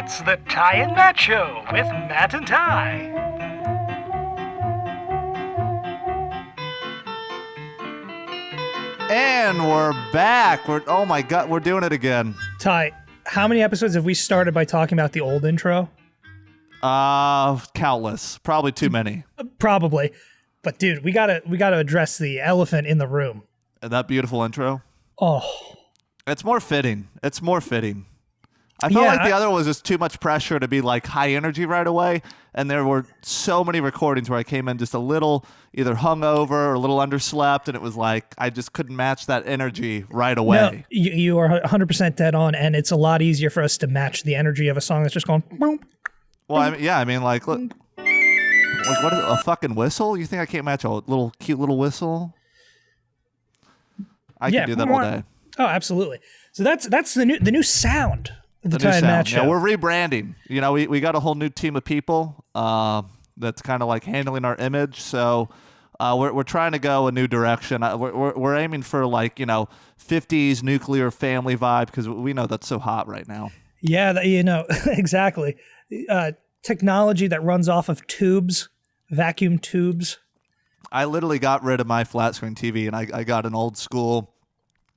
It's the Ty and Matt Show with Matt and Ty. And we're back. Oh my God, we're doing it again. Ty, how many episodes have we started by talking about the old intro? Countless. Probably too many. Probably. But dude, we gotta address the elephant in the room. And that beautiful intro. Oh. It's more fitting. I felt like the other was just too much pressure to be like high energy right away. And there were so many recordings where I came in just a little either hungover or a little underslept. And it was like, I just couldn't match that energy right away. No, you are 100% dead on. And it's a lot easier for us to match the energy of a song that's just going. Boom, well, I mean, like, look. Like, what is a fucking whistle? You think I can't match a cute little whistle? I can do that all day. Oh, absolutely. So that's the new sound of the Ty and Matt Show. Yeah, we're rebranding. You know, we got a whole new team of people that's kind of like handling our image. So we're trying to go a new direction. We're aiming for like 50s nuclear family vibe because we know that's so hot right now. Yeah, exactly. Technology that runs off of tubes, vacuum tubes. I literally got rid of my flat screen TV and I got an old school,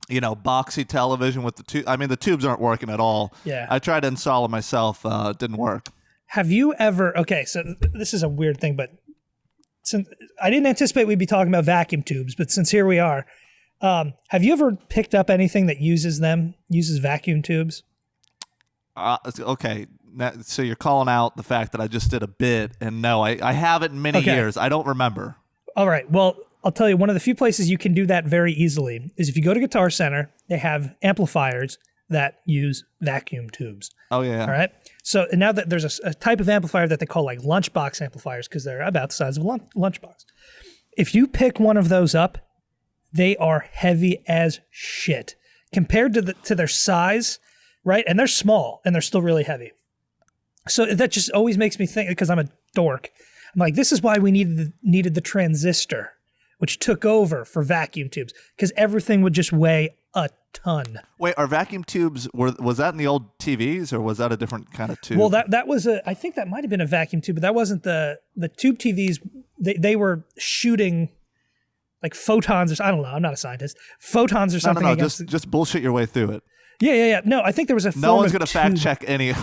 boxy television with the tube. I mean, the tubes aren't working at all. Yeah. I tried to install it myself. It didn't work. Have you ever, okay, so this is a weird thing, but since I didn't anticipate we'd be talking about vacuum tubes, but since here we are, have you ever picked up anything that uses vacuum tubes? Okay. So you're calling out the fact that I just did a bit, and no, I haven't in many years. I don't remember. All right. Well, I'll tell you, one of the few places you can do that very easily is if you go to Guitar Center, they have amplifiers that use vacuum tubes. Oh, yeah. All right. So now that there's a type of amplifier that they call like lunchbox amplifiers because they're about the size of a lunchbox. If you pick one of those up, they are heavy as shit compared to their size, right? And they're small and they're still really heavy. So that just always makes me think, because I'm a dork, I'm like, this is why we needed the transistor, which took over for vacuum tubes, because everything would just weigh a ton. Wait, are vacuum tubes, was that in the old TVs, or was that a different kind of tube? Well, that was I think that might have been a vacuum tube, but that wasn't the tube TVs. They were shooting like photons, or I don't know, I'm not a scientist. Photons or something. No, just bullshit your way through it. Yeah. No, I think there was a No one's going to fact check any.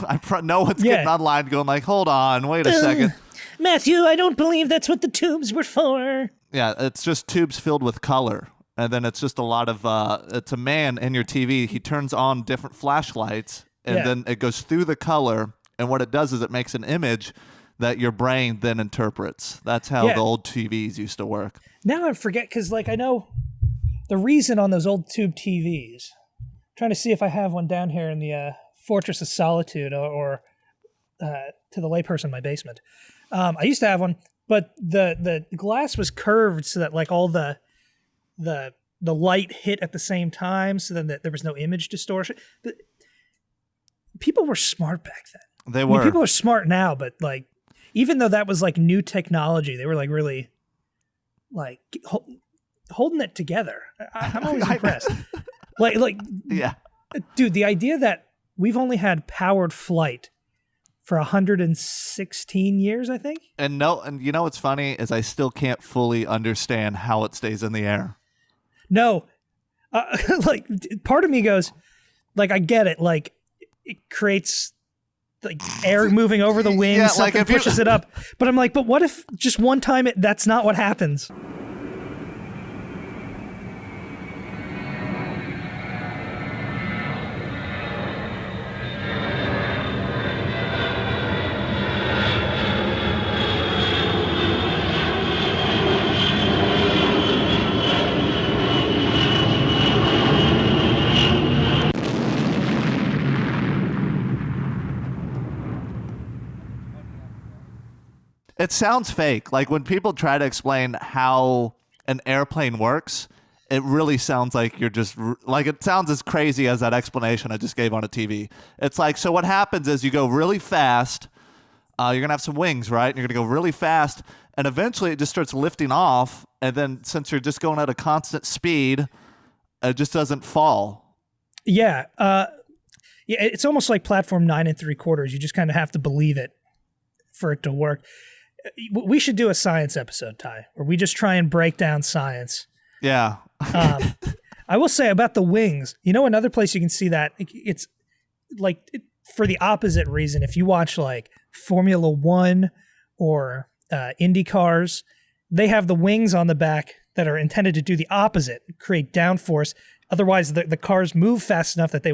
No one's getting online going like, hold on, wait a second. Matthew, I don't believe that's what the tubes were for. Yeah, it's just tubes filled with color. And then it's just a lot of, it's a man in your TV. He turns on different flashlights and then it goes through the color. And what it does is it makes an image that your brain then interprets. That's how the old TVs used to work. Now I forget, because like I know the reason on those old tube TVs. Trying to see if I have one down here in the Fortress of Solitude or to the layperson in my basement. I used to have one, but the glass was curved so that like all the light hit at the same time, so then there was no image distortion. But people were smart back then. They were. People are smart now, but like even though that was like new technology, they were like really like holding it together. I'm always impressed. Like, yeah, dude, the idea that we've only had powered flight for 116 years, I think. And you know what's funny is I still can't fully understand how it stays in the air. No, like part of me goes, like I get it, like it creates like air moving over the wings, something like pushes it up. But I'm like, but what if just one time that's not what happens? It sounds fake. Like when people try to explain how an airplane works, it really sounds like you're just like, it sounds as crazy as that explanation I just gave on a TV. It's like, so what happens is you go really fast. You're going to have some wings, right? And you're going to go really fast. And eventually it just starts lifting off. And then since you're just going at a constant speed, it just doesn't fall. Yeah. Yeah, it's almost like platform 9 3/4. You just kind of have to believe it for it to work. We should do a science episode, Ty, where we just try and break down science. Yeah. I will say about the wings, another place you can see that, it's like for the opposite reason. If you watch like Formula One or Indy cars, they have the wings on the back that are intended to do the opposite, create downforce. Otherwise, the cars move fast enough that they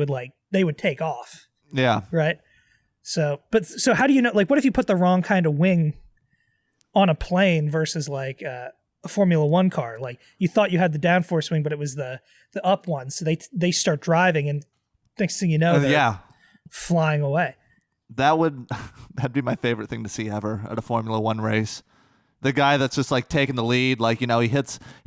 would take off. Yeah. Right. So how do you know? Like, what if you put the wrong kind of wing on a plane versus like a Formula One car? Like, you thought you had the downforce wing, but it was the up one. So they start driving, and next thing you know, they're flying away. That'd be my favorite thing to see ever at a Formula One race. The guy that's just like taking the lead, like, he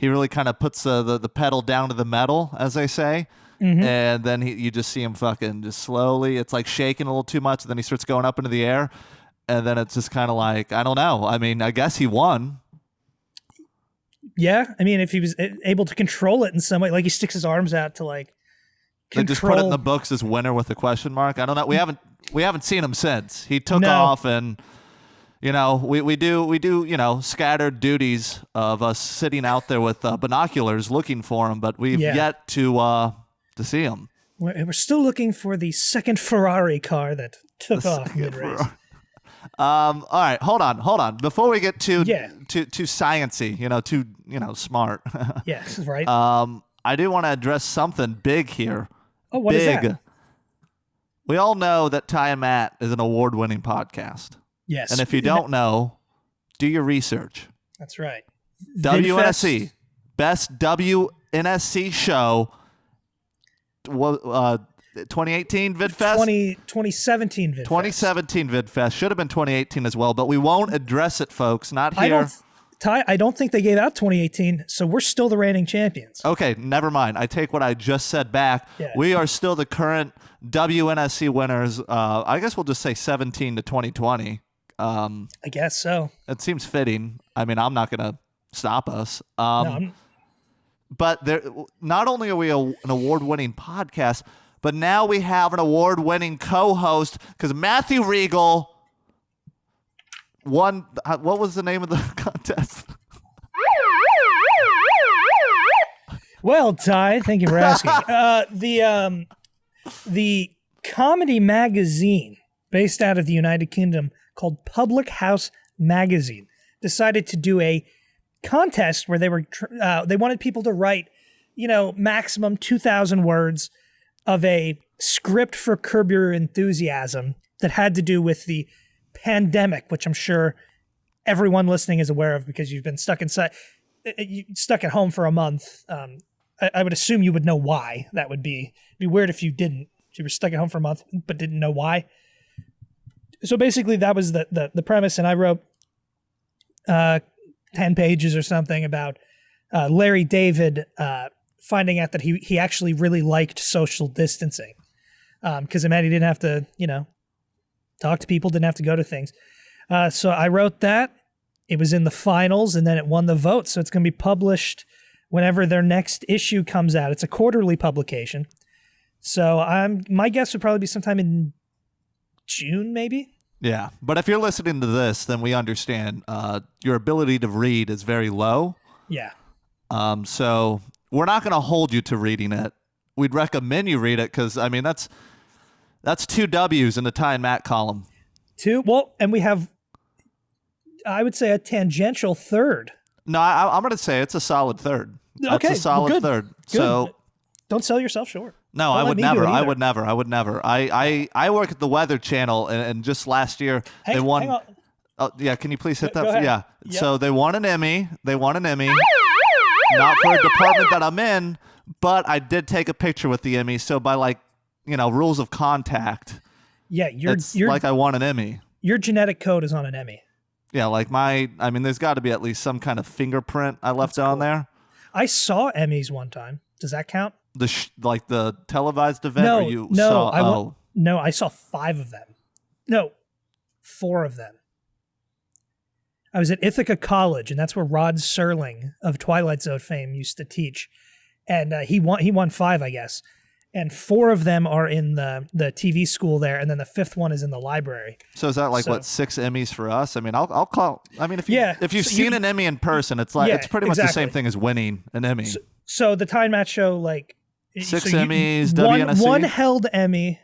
really kind of puts the pedal down to the metal, as they say. Mm-hmm. And then you just see him fucking just slowly, it's like shaking a little too much. And then he starts going up into the air. And then it's just kind of like, I don't know. I mean, I guess he won. Yeah. I mean, if he was able to control it in some way, like he sticks his arms out to like control. They just put it in the books as winner with a question mark. I don't know. We haven't seen him since. He took off, and we do scattered duties of us sitting out there with binoculars looking for him, but we've yet to see him. We're still looking for the second Ferrari car that took off mid-race. All right, hold on. Before we get too sciencey, too smart. Yes, right. I do want to address something big here. Oh, what is that? We all know that Ty and Matt is an award-winning podcast. Yes. And if you don't know, do your research. That's right. WNSC, best WNSC show. 2018 VidFest? 2017 VidFest. 2017 VidFest. Should have been 2018 as well, but we won't address it, folks. Not here. I don't think they gave out 2018, so we're still the reigning champions. Okay, never mind. I take what I just said back. Yeah. We are still the current WNSC winners. I guess we'll just say 17 to 2020. I guess so. It seems fitting. I mean, I'm not going to stop us. No, but not only are we an award-winning podcast, but now we have an award-winning co-host, because Matthew Regal won. What was the name of the contest? Well, Ty, thank you for asking. The comedy magazine based out of the United Kingdom called Public House Magazine decided to do a contest where they wanted people to write, maximum 2,000 words of a script for Curb Your Enthusiasm that had to do with the pandemic, which I'm sure everyone listening is aware of because you've been stuck at home for a month. I would assume you would know why that would be. It'd be weird if you didn't. If you were stuck at home for a month but didn't know why. So basically that was the premise, and I wrote 10 pages or something about Larry David finding out that he actually really liked social distancing because it meant he didn't have to, talk to people, didn't have to go to things. So I wrote that. It was in the finals, and then it won the vote. So it's going to be published whenever their next issue comes out. It's a quarterly publication. So my guess would probably be sometime in June, maybe. Yeah, but if you're listening to this, then we understand your ability to read is very low. Yeah. So we're not going to hold you to reading it. We'd recommend you read it because, I mean, that's 2 W's in the Ty and Matt column. 2? Well, and we have, I would say, a tangential third. No, I'm going to say it's a solid third. Okay, it's a solid good. third. Good. So don't sell yourself short. No, I would never. I would never. I work at the Weather Channel, and just last year they won. Hang on. Oh, yeah, can you please hit that? Go ahead. Yeah. Yep. So they won an Emmy. Not for a department that I'm in, but I did take a picture with the Emmy. So by rules of contact, yeah, you're like I won an Emmy. Your genetic code is on an Emmy. Yeah, there's got to be at least some kind of fingerprint I left on there. I saw Emmys one time. Does that count? The televised event? No, I saw 5 of them. No, 4 of them. I was at Ithaca College, and that's where Rod Serling of Twilight Zone fame used to teach. And he won 5, I guess. and 4 of them are in the TV school there, and then the 5th one is in the library. So is that like what 6 Emmys for us? I mean, I'll call. I mean, if you've seen an Emmy in person, it's like it's pretty much the same thing as winning an Emmy. So the Time Match show, like 6 Emmys, WNSC, one held Emmy.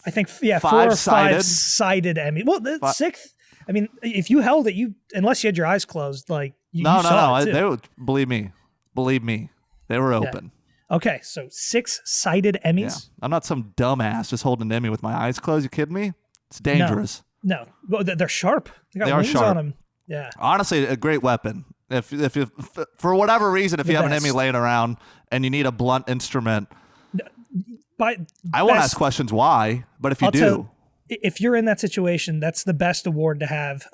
I think 4 or 5 sided Emmy. Well, the 6th. I mean, if you held it, unless you had your eyes closed, like you saw it too. They would, believe me, they were open. Yeah. Okay, so 6 sided Emmys. Yeah. I'm not some dumbass just holding an Emmy with my eyes closed. You kidding me? It's dangerous. No, well, they're sharp. They got wings on them. Yeah. Honestly, a great weapon. If you, for whatever reason, if you have an Emmy laying around and you need a blunt instrument, I won't ask questions why, but if you do. If you're in that situation, that's the best award to have.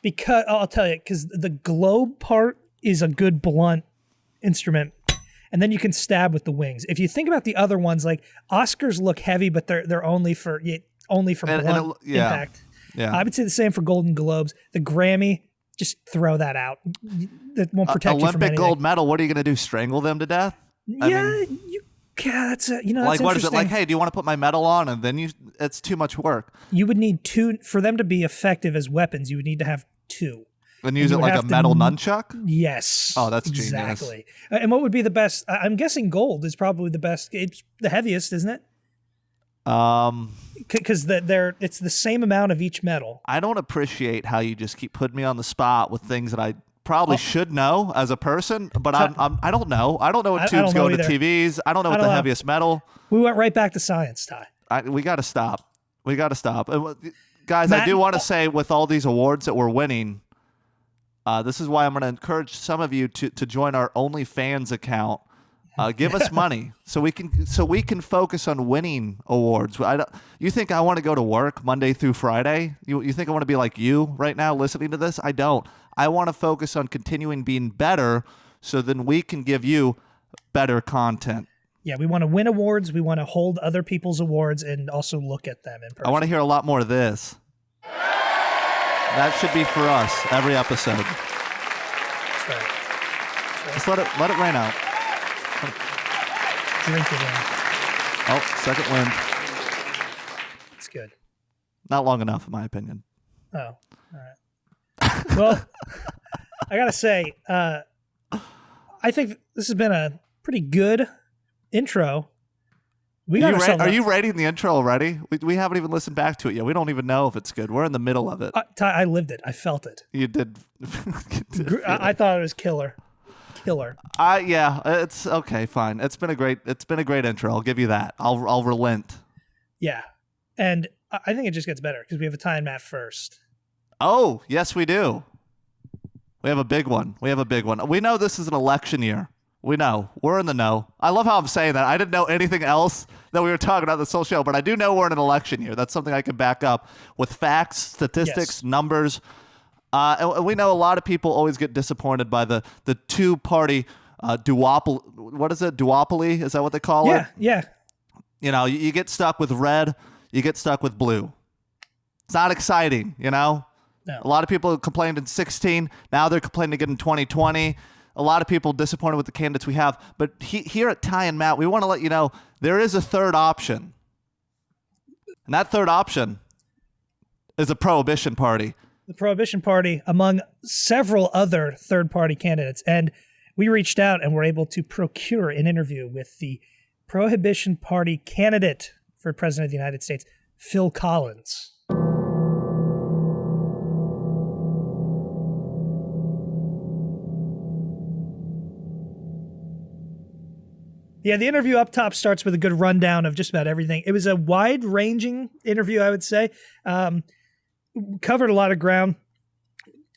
Because I'll tell you, because the globe part is a good blunt instrument. And then you can stab with the wings. If you think about the other ones, like Oscars look heavy, but they're only for blunt impact. Yeah. I would say the same for Golden Globes. The Grammy, just throw that out. That won't protect you from anything. Olympic gold medal. What are you going to do? Strangle them to death? That's like what is it like? Hey, do you want to put my medal on? And then it's too much work. You would need 2 for them to be effective as weapons. You would need to have 2. And use it like a metal nunchuck? Yes. Oh, that's genius. Exactly. And what would be the best? I'm guessing gold is probably the best. It's the heaviest, isn't it? Because it's the same amount of each metal. I don't appreciate how you just keep putting me on the spot with things that I probably should know as a person, but I don't know. I don't know what tubes go into TVs. I don't know what the heaviest metal. We went right back to science, Ty. We got to stop. Guys, I do want to say with all these awards that we're winning, this is why I'm going to encourage some of you to join our OnlyFans account. Give us money so we can focus on winning awards. You think I want to go to work Monday through Friday? You think I want to be like you right now listening to this? I don't. I want to focus on continuing being better so then we can give you better content. Yeah, we want to win awards. We want to hold other people's awards and also look at them in person. I want to hear a lot more of this. That should be for us every episode. That's right. Just let it rain out. Drink it in. Oh, second wind. It's good. Not long enough, in my opinion. Oh, all right. Well, I gotta say, I think this has been a pretty good intro. Are you rating the intro already? We haven't even listened back to it yet. We don't even know if it's good. We're in the middle of it. Ty, I lived it. I felt it. You did. I thought it was killer. Yeah, it's okay. Fine. It's been a great intro. I'll give you that. I'll relent. Yeah, and I think it just gets better because we have a time Matt first. Oh yes, we do. We have a big one. We know this is an election year. We know. We're in the know. I love how I'm saying that. I didn't know anything else that we were talking about this whole show, but I do know we're in an election year. That's something I can back up with facts, statistics, numbers. And we know a lot of people always get disappointed by the two-party duopoly. What is it? Duopoly? Is that what they call it? Yeah. You know, you get stuck with red. You get stuck with blue. It's not exciting, you know? No. A lot of people complained in 2016. Now they're complaining again in 2020. A lot of people disappointed with the candidates we have. But here at Ty and Matt, we want to let you know there is a third option. And that third option is a Prohibition Party. The Prohibition Party, among several other third-party candidates. And we reached out and were able to procure an interview with the Prohibition Party candidate for President of the United States, Phil Collins. Yeah, the interview up top starts with a good rundown of just about everything. It was a wide-ranging interview, I would say. Covered a lot of ground.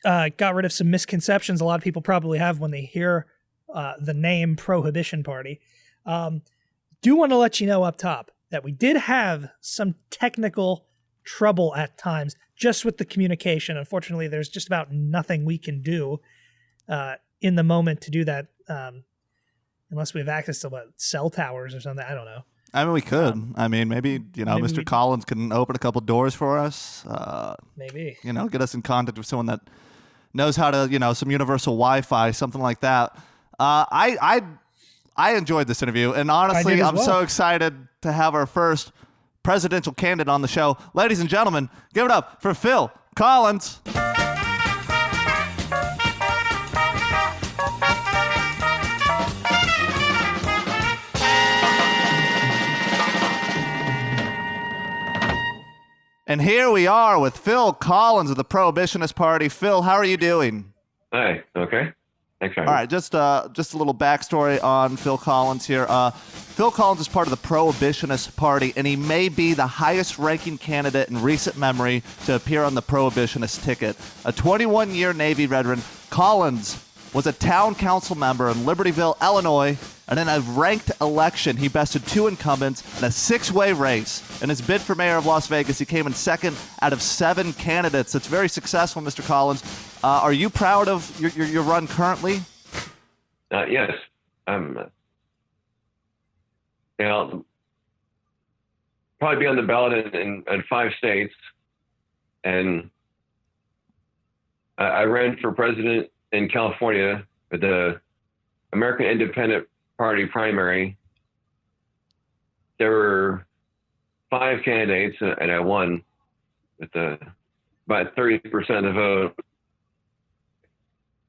Got rid of some misconceptions a lot of people probably have when they hear the name Prohibition Party. Do want to let you know up top that we did have some technical trouble at times just with the communication. Unfortunately, there's just about nothing we can do in the moment to do that. Unless we have access to cell towers or something. I don't know. I mean, we could. Maybe Mr. Collins can open a couple doors for us. Maybe. Get us in contact with someone that knows how to, some universal Wi-Fi, something like that. I I enjoyed this interview, and honestly, I'm so excited to have our first presidential candidate on the show. Ladies and gentlemen, give it up for Phil Collins. And here we are with Phil Collins of the Prohibitionist Party. Phil, how are you doing? Hi. Okay. Thanks for having me. All right, just a little backstory on Phil Collins here. Phil Collins is part of the Prohibitionist Party, and he may be the highest-ranking candidate in recent memory to appear on the Prohibitionist ticket. A 21-year Navy veteran, Collins was a town council member in Libertyville, Illinois, and in a ranked election, he bested 2 incumbents in a 6-way race. In his bid for mayor of Las Vegas, he came in second out of 7 candidates. It's very successful, Mr. Collins. Are you proud of your run currently? Yes. I'll probably be on the ballot in 5 states. And I ran for president in California with the American Independent Party primary. There were 5 candidates, and I won with about 30% of the vote.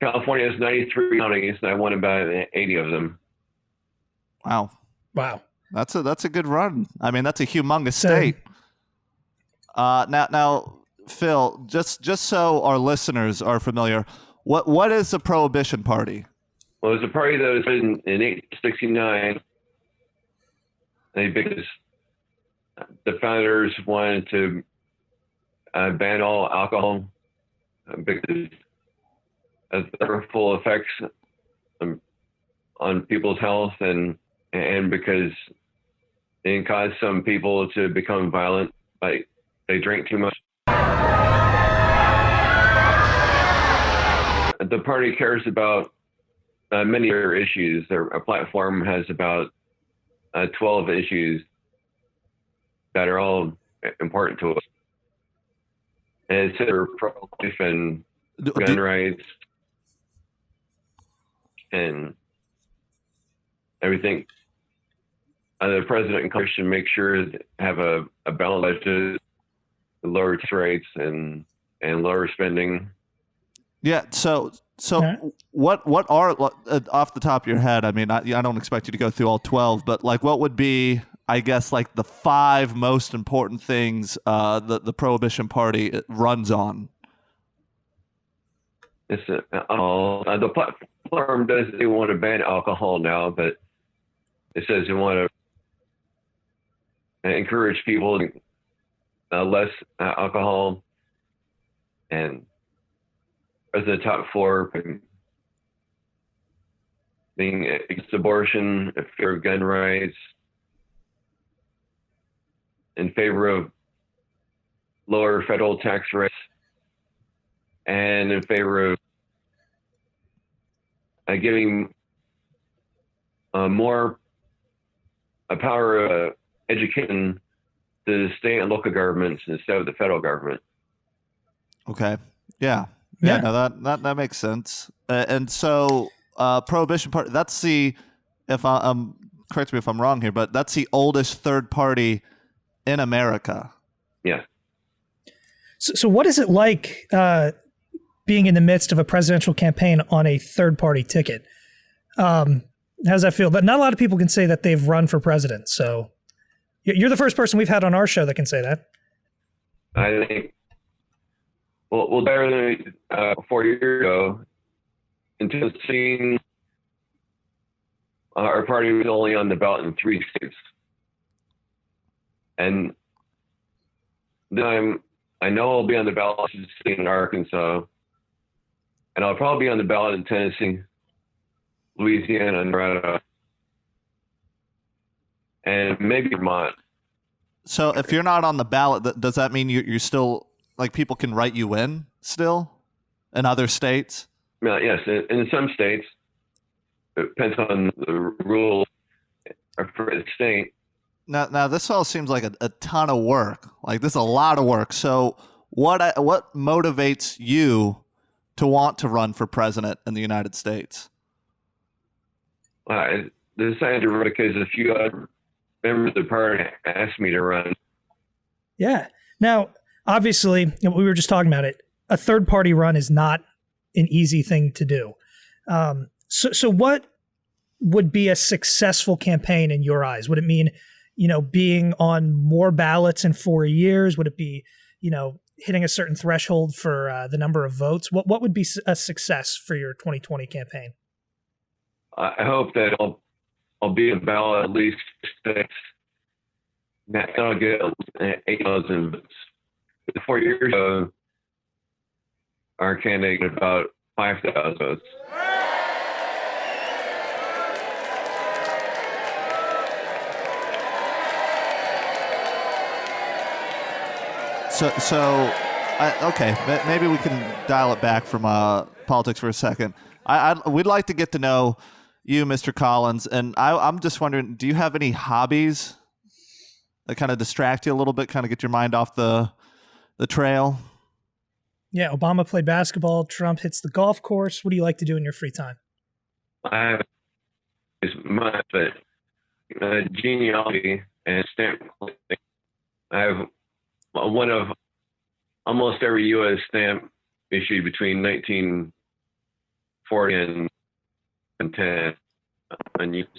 California has 93 counties, and I won about 80 of them. Wow. That's a good run. I mean, that's a humongous state. Now, Phil, just so our listeners are familiar, what is the Prohibition Party? Well, it was a party that was in 1869, because the founders wanted to ban all alcohol because of the harmful effects on people's health, and because it can cause some people to become violent, like they drink too much. The party cares about many other issues. Their platform has about 12 issues that are all important to us. And it's pro-life and gun rights and everything. The president and Congress should make sure to have a balanced budget, lower tax rates, and lower spending. Yeah. So what are, off the top of your head? I mean, I don't expect you to go through all 12, but like, what would be, I guess, like the 5 most important things the Prohibition Party runs on? It's the platform does they want to ban alcohol now, but it says they want to encourage people to less alcohol, and as the top 4 being against abortion, in favor of gun rights, in favor of lower federal tax rates, and in favor of giving more power of education to the state and local governments instead of the federal government. Okay. Yeah. No, that makes sense. And so, Prohibition Party. That's the, correct me if I'm wrong here, but that's the oldest third party in America. Yeah. So what is it like being in the midst of a presidential campaign on a third party ticket? How does that feel? But not a lot of people can say that they've run for president. So you're the first person we've had on our show that can say that. I think, well, better than 4 years ago, until seeing our party was only on the ballot in 3 states. And then I know I'll be on the ballot in Arkansas, and I'll probably be on the ballot in Tennessee, Louisiana, and Nevada, and maybe Vermont. So if you're not on the ballot, does that mean you're still, like, people can write you in still in other states? Yes, in some states, it depends on the rules for the state. Now this all seems like a ton of work. Like, this is a lot of work. So what motivates you to want to run for president in the United States? The decided to run because a few other members of the party asked me to run. Yeah. Now, obviously, we were just talking about it. A third party run is not an easy thing to do. So what would be a successful campaign in your eyes? Would it mean, being on more ballots in 4 years? Would it be, hitting a certain threshold for the number of votes? What would be a success for your 2020 campaign? I hope that I'll be on ballot at least 6. Now I'll get 8,000 votes. 4 years ago, our candidate got about 5,000 votes. Okay, maybe we can dial it back from politics for a second. We'd like to get to know you, Mr. Collins, and I'm just wondering, do you have any hobbies that kind of distract you a little bit, kind of get your mind off the trail? Yeah, Obama played basketball. Trump hits the golf course. What do you like to do in your free time? I have as much, but genealogy and stamp collecting. I have one of almost every U.S. stamp issued between 1940 and 10 unused.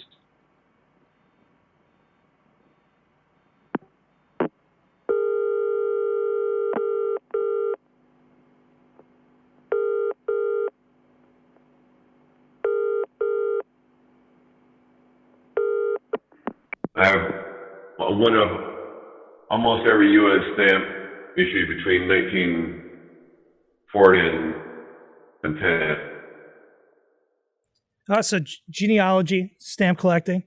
I have one of almost every U.S. stamp issued between 1940 and 10. So genealogy, stamp collecting.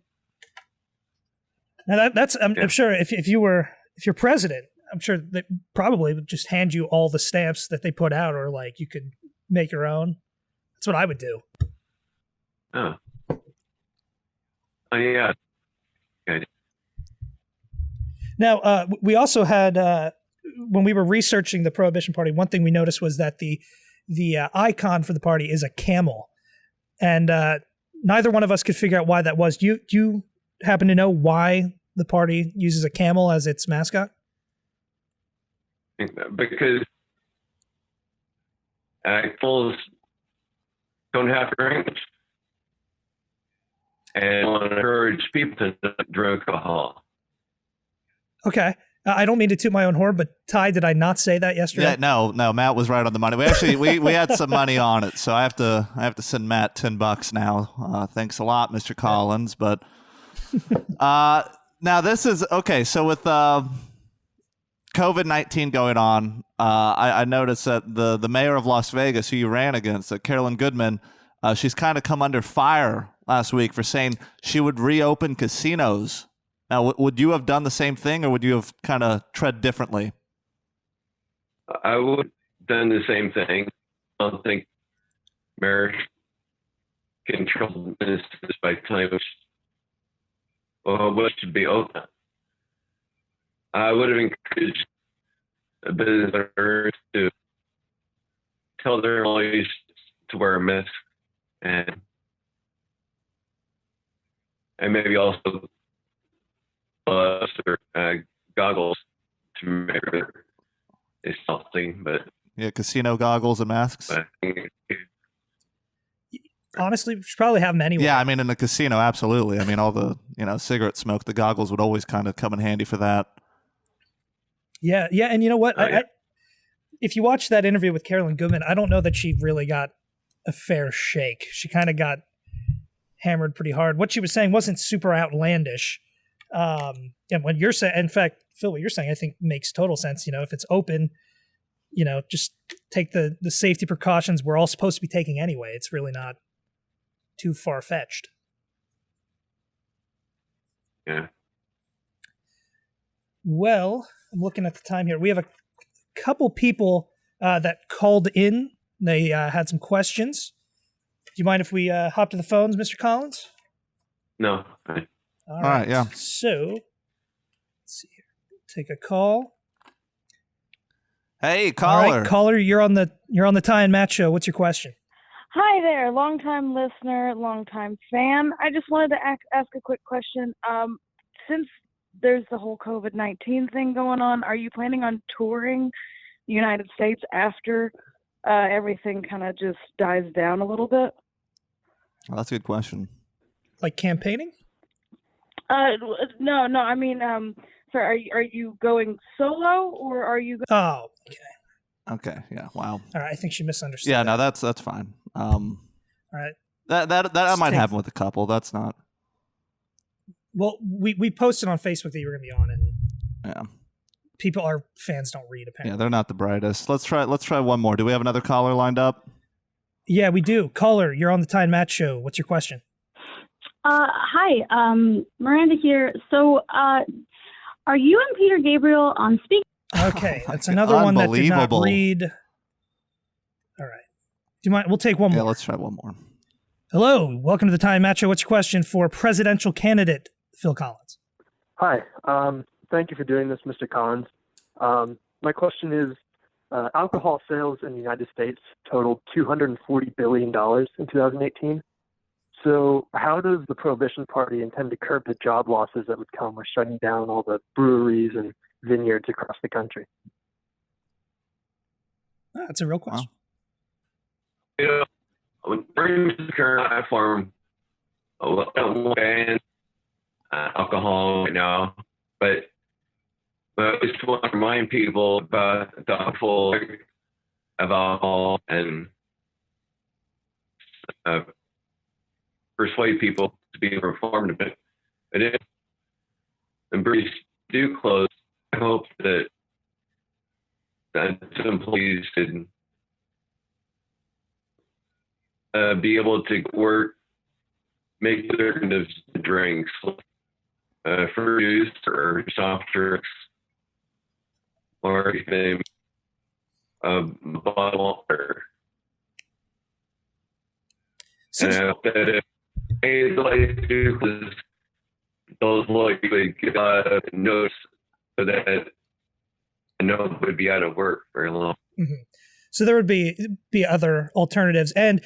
Now I'm sure if you're president, I'm sure they probably would just hand you all the stamps that they put out, or like you could make your own. That's what I would do. Oh yeah. Okay. Now, we also had, when we were researching the Prohibition Party, one thing we noticed was that the icon for the party is a camel. And neither one of us could figure out why that was. Do you happen to know why the party uses a camel as its mascot? Because camels don't have range. And I want to encourage people to not drink alcohol. Okay. I don't mean to toot my own horn, but Ty, did I not say that yesterday? Yeah, no, Matt was right on the money. We actually we had some money on it, so I have to send Matt $10 now. Thanks a lot, Mr. Collins. But now this is okay. So with COVID-19 going on, I noticed that the mayor of Las Vegas, who you ran against, Carolyn Goodman, she's kind of come under fire last week for saying she would reopen casinos. Now, would you have done the same thing, or would you have kind of tread differently? I would have done the same thing. I don't think marriage can control businesses by telling what should be open. I would have encouraged business owners to tell their employees to wear a mask and maybe also or goggles to make it something, but yeah, casino goggles and masks. Honestly, we should probably have them anyway. Yeah, I mean, in the casino, absolutely. I mean, all the cigarette smoke, the goggles would always kind of come in handy for that. Yeah, and you know what? If you watch that interview with Carolyn Goodman, I don't know that she really got a fair shake. She kind of got hammered pretty hard. What she was saying wasn't super outlandish. And when you're saying, in fact, Phil, what you're saying, I think makes total sense. If it's open, just take the safety precautions we're all supposed to be taking anyway. It's really not too far-fetched. Yeah. Well, I'm looking at the time here. We have a couple people that called in. They had some questions. Do you mind if we hop to the phones, Mr. Collins? No. All right, yeah. So, let's see here. Take a call. Hey, caller. All right, caller, you're on the Ty and Matt show. What's your question? Hi there, long-time listener, long-time fan. I just wanted to ask a quick question. Since there's the whole COVID-19 thing going on, are you planning on touring the United States after everything kind of just dies down a little bit? Well, that's a good question. Like campaigning? No. I mean, sorry, are you going solo or are you? Oh, okay. Okay. Yeah. Wow. All right. I think she misunderstood. Yeah. that. No, that's fine. All right. That I might happen with a couple. That's not. Well, we posted on Facebook that you were going to be on, and Yeah. our fans don't read apparently. Yeah, they're not the brightest. Let's try one more. Do we have another caller lined up? Yeah, we do. Caller, you're on the Ty and Matt show. What's your question? Hi, Miranda here. So, are you and Peter Gabriel on speak? Okay, Oh that's another one that did not unbelievable. read. All right. Do you mind? We'll take one Yeah, more. let's try one more. Hello, welcome to the Ty and Matt show. What's your question for presidential candidate Phil Collins? Hi. Thank you for doing this, Mr. Collins. My question is, alcohol sales in the United States totaled $240 billion in 2018. So how does the Prohibition Party intend to curb the job losses that would come with shutting down all the breweries and vineyards across the country? That's a real question. You know, when during the current platform, I don't ban alcohol right now, but I just want to remind people about the awful of alcohol and persuade people to be informed of it. But if the breweries do close, I hope that employees could be able to work, make other kind of drinks, fruit juice or soft drinks, or even bottled water. And I hope that if they like to, because those likely get a notice so that no one would be out of work very long. Mm-hmm. So there would be other alternatives. And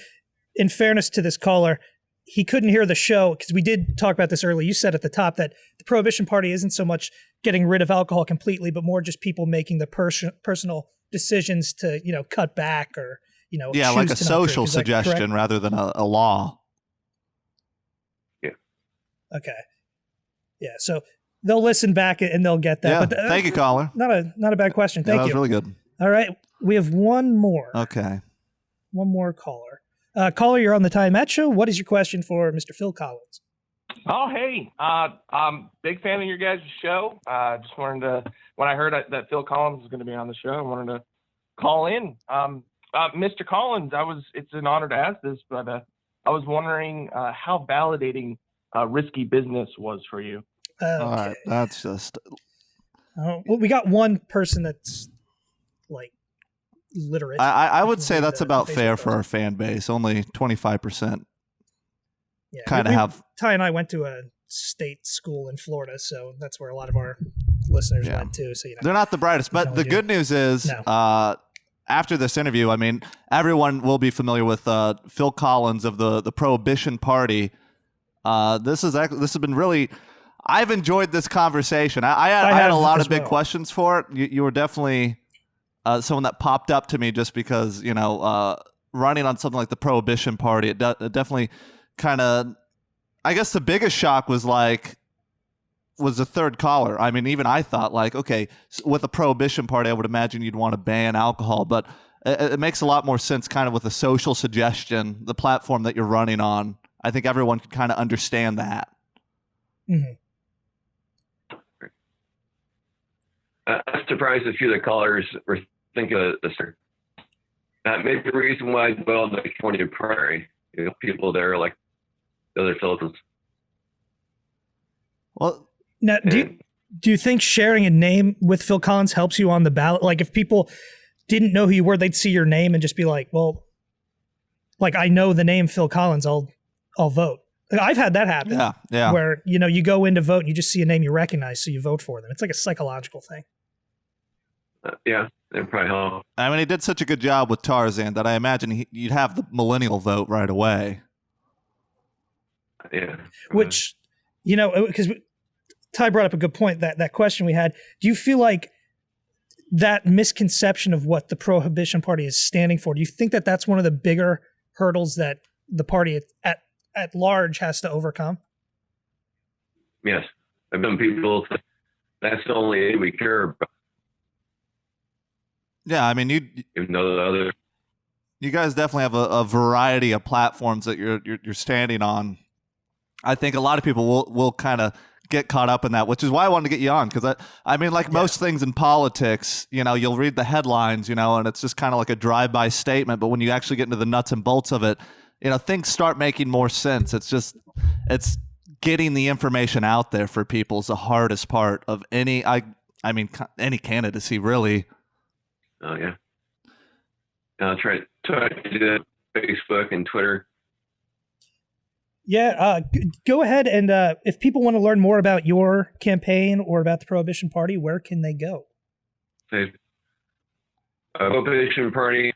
in fairness to this caller, he couldn't hear the show because we did talk about this earlier. You said at the top that the Prohibition Party isn't so much getting rid of alcohol completely, but more just people making the personal decisions to, cut back or, Yeah, like a choose to not social drink. Is that suggestion correct? rather than a law. Yeah. Okay. Yeah. So they'll listen back and they'll get that. Yeah. But Thank you, caller. Not a bad question. Yeah, Thank that was you. really good. All right. We have one more. Okay. One more caller. Caller, you're on the Ty and Matt show. What is your question for Mr. Phil Collins? Oh, hey, I'm big fan of your guys' show. Just wanted to, when I heard that Phil Collins was going to be on the show, I wanted to call in. Mr. Collins, it's an honor to ask this, but I was wondering how validating risky business was for you. Okay. All right. That's just. Well, we got one person that's like literate. I would say Read that's the about Facebook fair post. for our fan base. Only 25% Yeah, kind of we- have. Ty and I went to a state school in Florida, so that's where a lot of our listeners Yeah. went to. So They're not the brightest, That's but all the we do. good news is, No. after this interview, I mean, everyone will be familiar with Phil Collins of the Prohibition Party. This has been really. I've enjoyed this conversation. I had have a lot as of big well. questions for it. You were definitely someone that popped up to me just because running on something like the Prohibition Party. It definitely kind of. I guess the biggest shock was the third caller. I mean, even I thought okay, with the Prohibition Party, I would imagine you'd want to ban alcohol, but it makes a lot more sense kind of with a social suggestion, the platform that you're running on. I think everyone can kind of understand that. Mm-hmm. I'm surprised a few of the callers were thinking of this. Maybe the reason why I dwell in the California Prairie, people there like the other Philippines. Well, Now, do you think sharing a name with Phil Collins helps you on the ballot? Like, if people didn't know who you were, they'd see your name and just be like, "Well, I know the name Phil Collins. I'll vote." I've had that happen. yeah. Where you go in to vote and you just see a name you recognize, so you vote for them. It's like a psychological thing. Yeah, it probably help. I mean, he did such a good job with Tarzan that I imagine you'd have the millennial vote right away. Yeah. Which, because Ty brought up a good point, that question we had. Do you feel like that misconception of what the Prohibition Party is standing for, do you think that that's one of the bigger hurdles that the party at large has to overcome? Yes. Some people think that's the only thing we care about. Yeah, I mean, Even though the other. you guys definitely have a variety of platforms that you're standing on. I think a lot of people will kind of get caught up in that, which is why I wanted to get you on, because I mean, like most things in politics, you'll read the headlines, and it's just kind of like a drive-by statement. But when you actually get into the nuts and bolts of it, things start making more sense. It's getting the information out there for people is the hardest part of any candidacy, really. Oh yeah. I'll try to do that. Facebook and Twitter. Yeah, go ahead and if people want to learn more about your campaign or about the Prohibition Party, where can they go? Prohibition Party.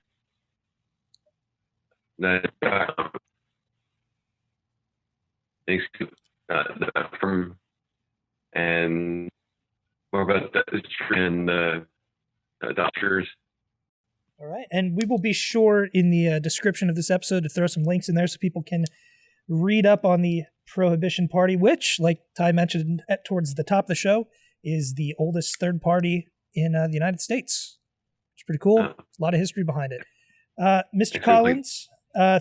Thanks to from and more about the and the doctors. All right, and we will be sure in the description of this episode to throw some links in there so people can read up on the Prohibition Party, which, like Ty mentioned towards the top of the show, is the oldest third party in the United States. It's pretty cool. A lot of history behind it. Mr. Collins,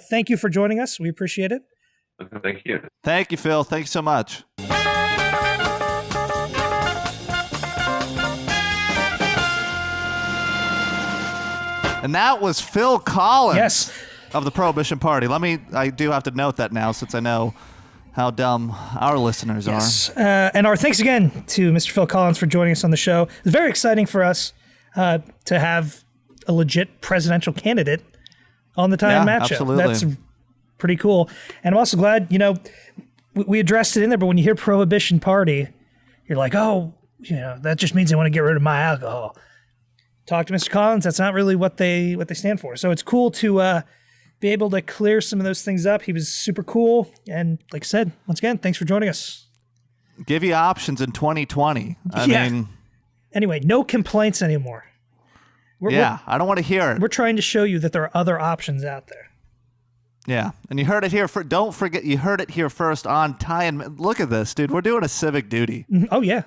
thank you for joining us. We appreciate it. Thank you. Thank you, Phil. Thank you so much. And that was Phil Collins. Yes. Of the Prohibition Party. I do have to note that now, since I know how dumb our listeners are. And our thanks again to Mr. Phil Collins for joining us on the show. It's very exciting for us to have a legit presidential candidate on the Tie and Matt show. Absolutely. That's pretty cool. And I'm also glad, we addressed it in there, but when you hear Prohibition Party, you're like, oh, that just means they want to get rid of my alcohol. Talk to Mr. Collins. That's not really what they stand for. So it's cool to be able to clear some of those things up. He was super cool. And like I said, once again, thanks for joining us. Give you options in 2020. I mean, anyway, no complaints anymore. I don't want to hear it. We're trying to show you that there are other options out there. Yeah. And you heard it here. Don't forget, you heard it here first on Ty and look at this, dude. We're doing a civic duty. Oh, yeah.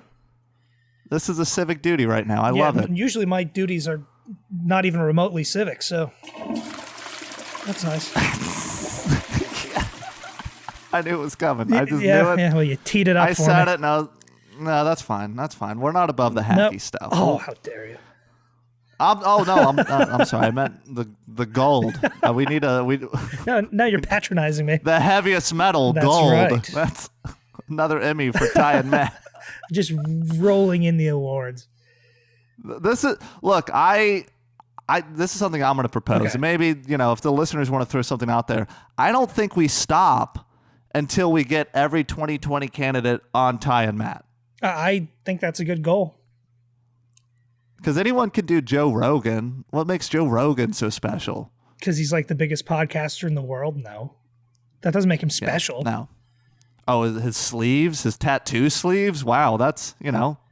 This is a civic duty right now. I love it. Usually my duties are not even remotely civic, so that's nice. I knew it was coming. I just knew it. Yeah, well, you teed it up I for said me. it. No, that's fine. That's fine. We're not above the hacky stuff. Oh, how dare you. I'm sorry. I meant the gold. We need Now you're patronizing me. the heaviest metal, That's gold. right. That's another Emmy for Ty and Matt. Just rolling in the awards. This is this is something I'm going to propose. Okay. And maybe, if the listeners want to throw something out there, I don't think we stop until we get every 2020 candidate on Ty and Matt. I think that's a good goal. Because anyone could do Joe Rogan. What makes Joe Rogan so special? Because he's like the biggest podcaster in the world? No. That doesn't make him special. No. Oh, his sleeves, his tattoo sleeves. Wow, that's,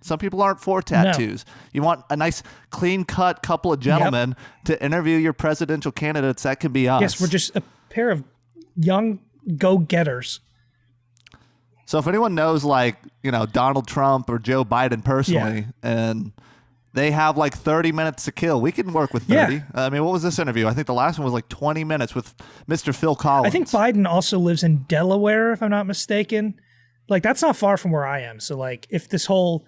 some people aren't for tattoos. No. You want a nice clean cut couple of gentlemen to interview your presidential candidates. That can be us. Yes, we're just a pair of young go-getters. So if anyone knows Donald Trump or Joe Biden personally, and they have 30 minutes to kill, we can work with 30. Yeah. I mean, what was this interview? I think the last one was 20 minutes with Mr. Phil Collins. I think Biden also lives in Delaware, if I'm not mistaken. That's not far from where I am. So if this whole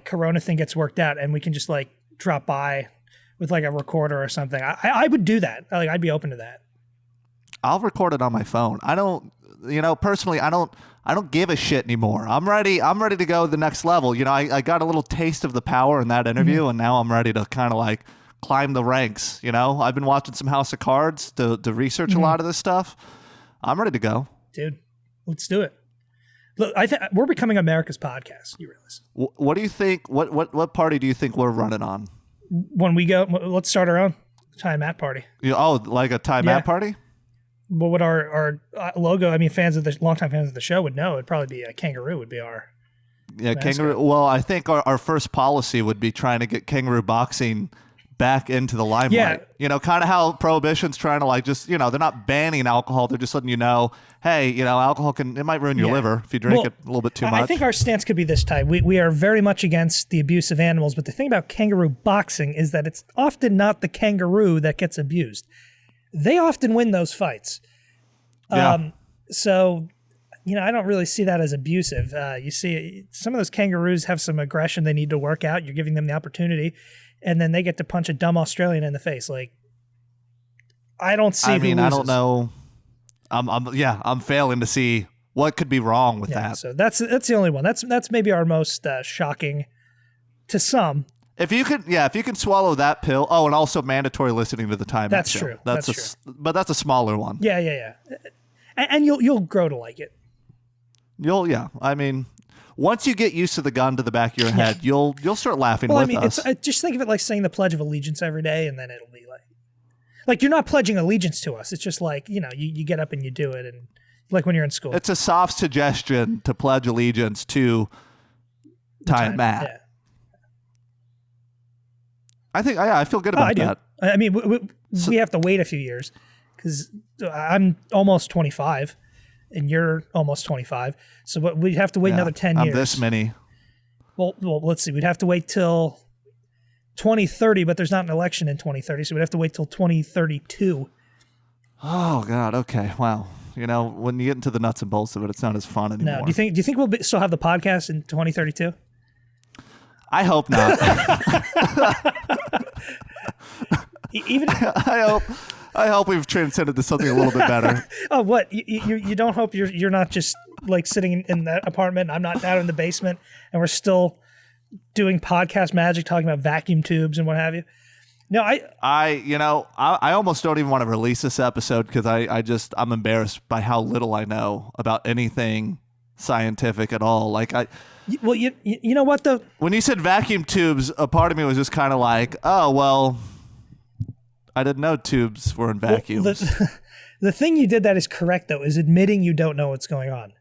Corona thing gets worked out and we can just drop by with a recorder or something, I would do that. I'd be open to that. I'll record it on my phone. I don't, personally, I don't give a shit anymore. I'm ready to go to the next level. I got a little taste of the power in that interview, and now I'm ready to kind of climb the ranks. I've been watching some House of Cards to research a lot of this stuff. I'm ready to go. Dude, let's do it. Look, we're becoming America's podcast. You realize? What do you think? What party do you think we're running on? when we go, let's start our own Ty and Matt party. Like a Ty Matt party? What would our logo? I mean, longtime fans of the show would know. It'd probably be a kangaroo. Would be our mascot. Kangaroo. Well, I think our first policy would be trying to get kangaroo boxing back into the limelight. Yeah. Kind of how Prohibition's trying to just, they're not banning alcohol. They're just letting you know, hey, alcohol it might ruin your liver if you drink it a little bit too much. I think our stance could be this, Ty. We are very much against the abuse of animals, but the thing about kangaroo boxing is that it's often not the kangaroo that gets abused. They often win those fights. Yeah. So, I don't really see that as abusive. You see some of those kangaroos have some aggression they need to work out. You're giving them the opportunity, and then they get to punch a dumb Australian in the face. I don't see who loses. I don't know. I'm failing to see what could be wrong with that. So that's the only one. That's maybe our most shocking to some. If you can swallow that pill. Oh, and also mandatory listening to the time. That's true. That's true. But that's a smaller one. Yeah. And you'll grow to like it. Once you get used to the gun to the back of your head, you'll start laughing with us. Just think of it like saying the Pledge of Allegiance every day, and then it'll be like you're not pledging allegiance to us. It's just you get up and you do it, and like when you're in school. It's a soft suggestion to pledge allegiance to Ty and Matt. Yeah. I feel good about that. I mean, we have to wait a few years because I'm almost 25 and you're almost 25. So we'd have to wait another 10 years. I'm this many. Well, let's see. We'd have to wait till 2030, but there's not an election in 2030. So we'd have to wait till 2032. Oh, God. Okay. Wow. When you get into the nuts and bolts of it, it's not as fun anymore. No. Do you think we'll still have the podcast in 2032? I hope not. I hope we've transcended to something a little bit better. Oh, what? You don't hope you're not just sitting in that apartment. I'm not down in the basement, and we're still doing podcast magic, talking about vacuum tubes and what have you. No, I almost don't even want to release this episode because I'm embarrassed by how little I know about anything scientific at all. Well, you know what though? When you said vacuum tubes, a part of me was just kind of like, oh, well, I didn't know tubes were in vacuums. Well, the thing you did that is correct, though, is admitting you don't know what's going on.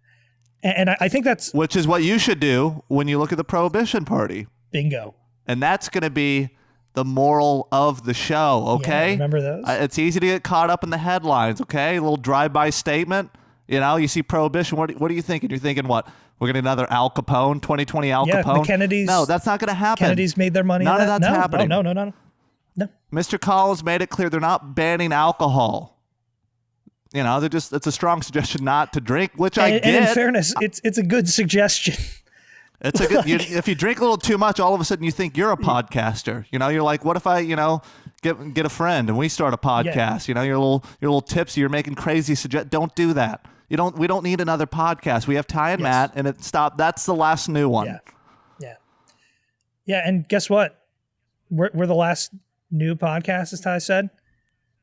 And I think that's... Which is what you should do when you look at the Prohibition Party. Bingo. And that's going to be the moral of the show, okay? Yeah, remember those? It's easy to get caught up in the headlines, okay? A little drive-by statement. You see Prohibition. What are you thinking? You're thinking what? We're going to another Al Capone, 2020 Al Capone? The Kennedys. No, that's not going to happen. Kennedys made their money. None of that's happening. No. Mr. Collins made it clear they're not banning alcohol. They're just, it's a strong suggestion not to drink, which I get. And in fairness, it's a good suggestion. It's a good, if you drink a little too much, all of a sudden you think you're a podcaster. You're like, what if I, get a friend and we start a podcast? Yeah. You're a little tipsy. You're making crazy don't do that. We don't need another podcast. We have Ty and Matt, and that's the last new one. Yeah. And guess what? We're the last new podcast, as Ty said.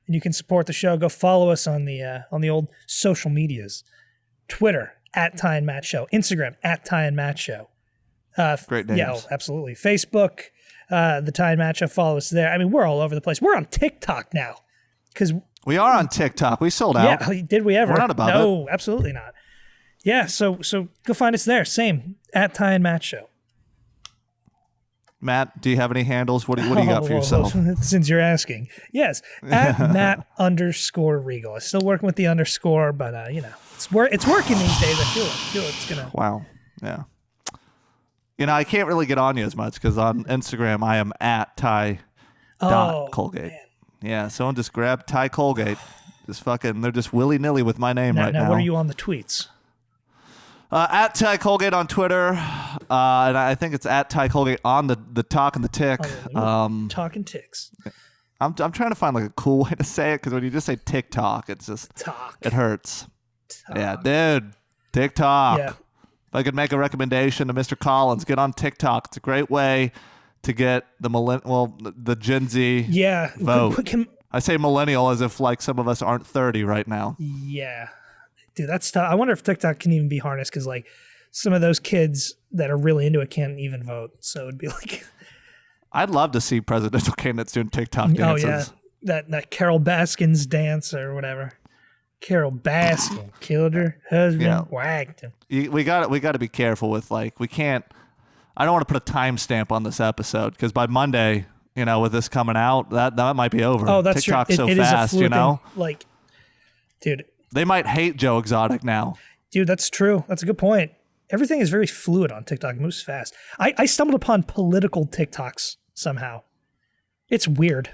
And you can support the show. Go follow us on the old social medias. Twitter, @Ty and Matt Show. Instagram, @Ty and Matt Show. Great names. Yeah, absolutely. Facebook, the Ty and Matt Show. Follow us there. I mean, we're all over the place. We're on TikTok now. Because we are on TikTok. We sold out. Yeah, did we ever? We're not above it. No, absolutely not. Yeah, so go find us there. Same, @Ty and Matt Show. Matt, do you have any handles? What do you got for yourself? Since you're asking. Yes, @Matt_Regal. I'm still working with the underscore, but it's working these days. I feel it's gonna. Wow. Yeah. I can't really get on you as much because on Instagram I am @Ty.Colgate. Man. Yeah, someone just grab Ty Colgate. They're just willy-nilly with my name right now. Now, what are you on the tweets? @Ty Colgate on Twitter, and I think it's @Ty Colgate on the Talk and the Tick. Talking ticks. I'm trying to find a cool way to say it because when you just say TikTok, it's just it hurts. Talk. Yeah, dude, TikTok. Yeah. If I could make a recommendation to Mr. Collins, get on TikTok. It's a great way to get the Gen Z vote. I say millennial as if some of us aren't 30 right now. Yeah. Dude, that's tough. I wonder if TikTok can even be harnessed because some of those kids that are really into it can't even vote. So it'd be I'd love to see presidential candidates doing TikTok dances. Oh yeah, that Carol Baskin's dance or whatever. Carol Baskin killed her husband, whacked him. We got to be careful with like we can't. I don't want to put a timestamp on this episode because by Monday, with this coming out, that might be over. Oh, that's TikTok's true. so It fast, is a flipping, like, dude. They might hate Joe Exotic now. Dude, that's true. That's a good point. Everything is very fluid on TikTok. It moves fast. I stumbled upon political TikToks somehow. It's weird.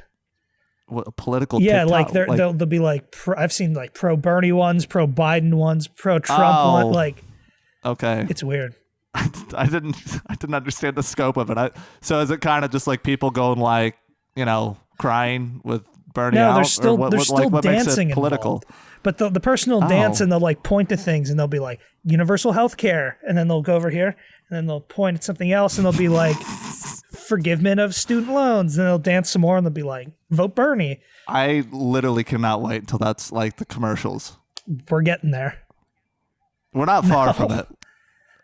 What, political TikTok? Like they'll be like, I've seen like pro Bernie ones, pro Biden ones, pro Trump one. Like, okay, it's weird. I didn't understand the scope of it. So is it kind of just like people going like, crying with Bernie out? No, they're still what dancing makes it political? Involved. But the person will dance and they'll like point to things and they'll be like universal health care. And then they'll go over here and then they'll point at something else and they'll be like forgiveness of student loans. And they'll dance some more and they'll be like, vote Bernie. I literally cannot wait until that's like the commercials. We're getting there. We're not far from it.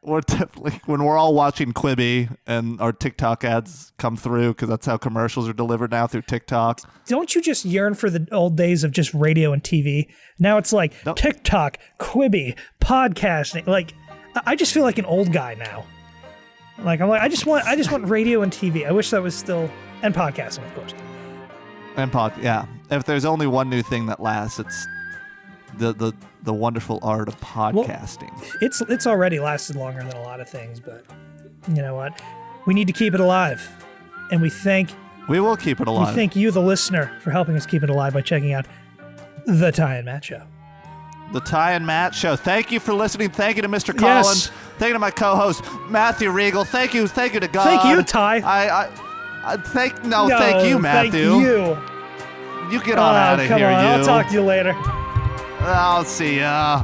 We're definitely, when we're all watching Quibi and our TikTok ads come through, because that's how commercials are delivered now through TikTok. Don't you just yearn for the old days of just radio and TV? Now it's like TikTok, Quibi, podcasting. Like, I just feel like an old guy now. Like, I'm like, I just want radio and TV. I wish that was still, and podcasting, of course. And yeah. If there's only one new thing that lasts, it's the wonderful art of podcasting. Well, it's already lasted longer than a lot of things, but you know what? We need to keep it alive. And we will keep it alive. We thank you, the listener, for helping us keep it alive by checking out The Ty and Matt Show. The Ty and Matt Show. Thank you for listening. Thank you to Mr. Collins. Yes. Thank you to my co-host, Matthew Regal. Thank you to God. Thank you, Ty. Thank you, Matthew. Thank you. You get on out of here, Come on, I'll talk to you later. I'll see ya.